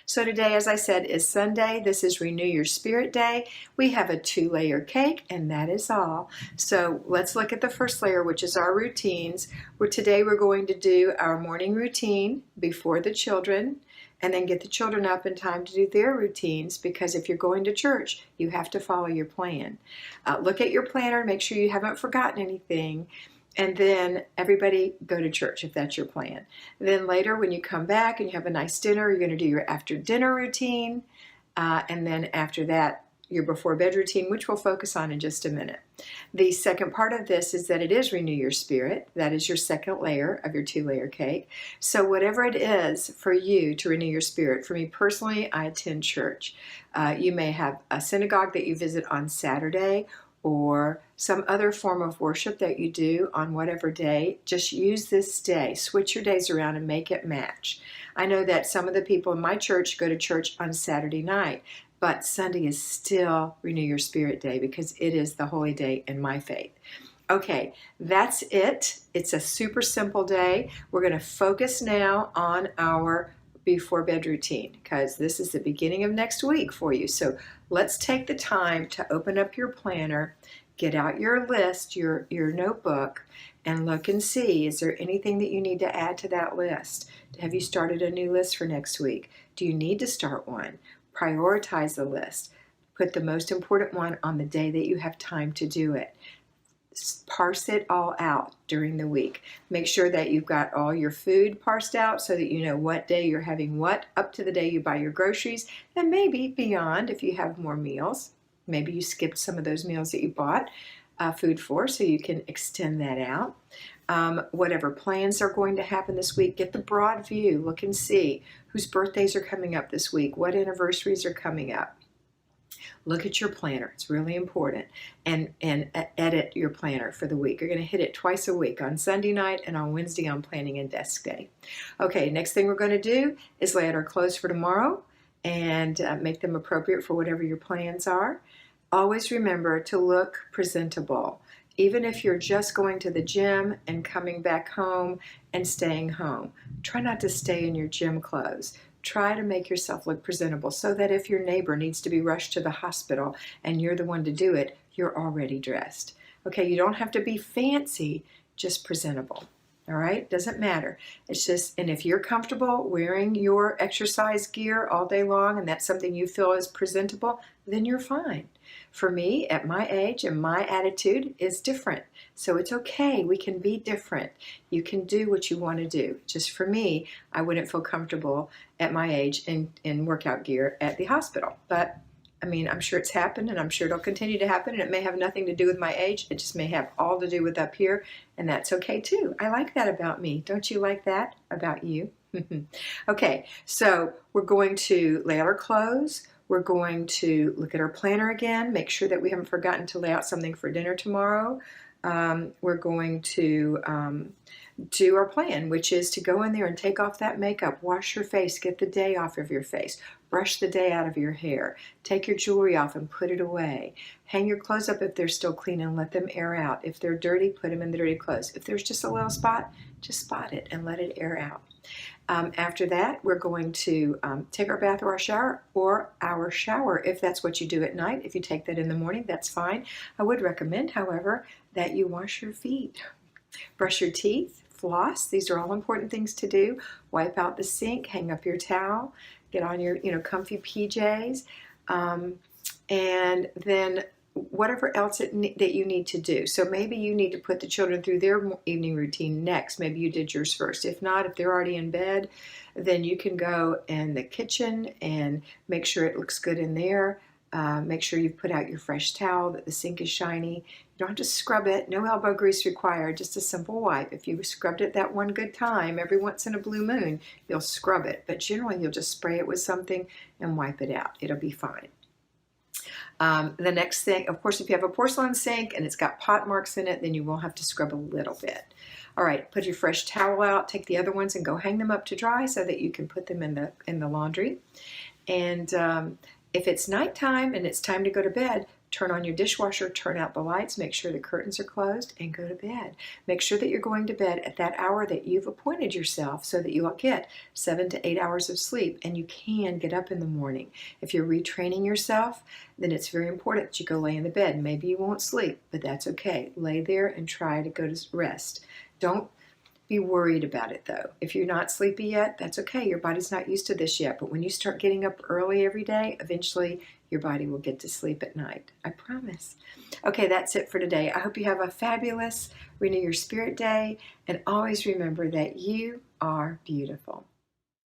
So today, as I said, is Sunday. This is Renew Your Spirit Day. We have a 2-layer cake, and that is all. So let's look at the first layer, which is our routines. Today we're going to do our morning routine before the children, and then get the children up in time to do their routines, because if you're going to church, you have to follow your plan. Look at your planner, make sure you haven't forgotten anything, and then everybody go to church if that's your plan. Then later when you come back and you have a nice dinner, you're going to do your after dinner routine, and then after that your before bed routine, which we'll focus on in just a minute. The second part of this is that it is Renew Your Spirit. That is your second layer of your 2-layer cake. So whatever it is for you to renew your spirit, for me personally, I attend church. You may have a synagogue that you visit on Saturday, or some other form of worship that you do on whatever day. Just use this day. Switch your days around and make it match. I know that some of the people in my church go to church on Saturday night, but Sunday is still Renew Your Spirit Day because it is the holy day in my faith. Okay, that's it. It's a super simple day. We're going to focus now on our before bed routine because this is the beginning of next week for you. So let's take the time to open up your planner, get out your list, your notebook, and look and see, is there anything that you need to add to that list? Have you started a new list for next week? Do you need to start one? Prioritize the list. Put the most important one on the day that you have time to do it. Parse it all out during the week. Make sure that you've got all your food parsed out so that you know what day you're having what up to the day you buy your groceries, and maybe beyond if you have more meals. Maybe you skipped some of those meals that you bought food for, so you can extend that out. Whatever plans are going to happen this week, get the broad view. Look and see whose birthdays are coming up this week, what anniversaries are coming up. Look at your planner. It's really important. And edit your planner for the week. You're going to hit it twice a week, on Sunday night and on Wednesday on Planning and Desk Day. Okay, next thing we're going to do is lay out our clothes for tomorrow and make them appropriate for whatever your plans are. Always remember to look presentable. Even if you're just going to the gym and coming back home and staying home, try not to stay in your gym clothes. Try to make yourself look presentable so that if your neighbor needs to be rushed to the hospital and you're the one to do it, you're already dressed. Okay, you don't have to be fancy, just presentable. All right, doesn't matter. It's just, and if you're comfortable wearing your exercise gear all day long and that's something you feel is presentable, then you're fine. For me, at my age and my attitude is different. So it's okay. We can be different. You can do what you want to do. Just for me, I wouldn't feel comfortable at my age in workout gear at the hospital. But I mean, I'm sure it's happened and I'm sure it'll continue to happen, and it may have nothing to do with my age. It just may have all to do with up here, and that's okay too. I like that about me. Don't you like that about you? Okay, so we're going to lay out our clothes. We're going to look at our planner again, make sure that we haven't forgotten to lay out something for dinner tomorrow. We're going to do our plan, which is to go in there and take off that makeup, wash your face, get the day off of your face, brush the day out of your hair, take your jewelry off and put it away, hang your clothes up if they're still clean and let them air out. If they're dirty, put them in the dirty clothes. If there's just a little spot, just spot it and let it air out. After that, we're going to take our bath or our shower if that's what you do at night. If you take that in the morning, that's fine. I would recommend, however, that you wash your feet, brush your teeth, floss. These are all important things to do. Wipe out the sink, hang up your towel, get on your comfy PJs, and then whatever else that you need to do. So maybe you need to put the children through their evening routine next. Maybe you did yours first. If not, if they're already in bed, then you can go in the kitchen and make sure it looks good in there. Make sure you've put out your fresh towel, that the sink is shiny. You don't have to scrub it. No elbow grease required, just a simple wipe. If you scrubbed it that one good time, every once in a blue moon, you'll scrub it. But generally, you'll just spray it with something and wipe it out. It'll be fine. The next thing, of course, if you have a porcelain sink and it's got pot marks in it, then you will have to scrub a little bit. All right, put your fresh towel out, take the other ones and go hang them up to dry so that you can put them in the laundry. And if it's nighttime and it's time to go to bed, turn on your dishwasher, turn out the lights, make sure the curtains are closed, and go to bed. Make sure that you're going to bed at that hour that you've appointed yourself so that you'll get 7 to 8 hours of sleep and you can get up in the morning. If you're retraining yourself, then it's very important that you go lay in the bed. Maybe you won't sleep, but that's okay. Lay there and try to go to rest. Don't be worried about it though. If you're not sleepy yet, that's okay. Your body's not used to this yet. But when you start getting up early every day, eventually your body will get to sleep at night. I promise. Okay, that's it for today. I hope you have a fabulous Renew Your Spirit Day, and always remember that you are beautiful.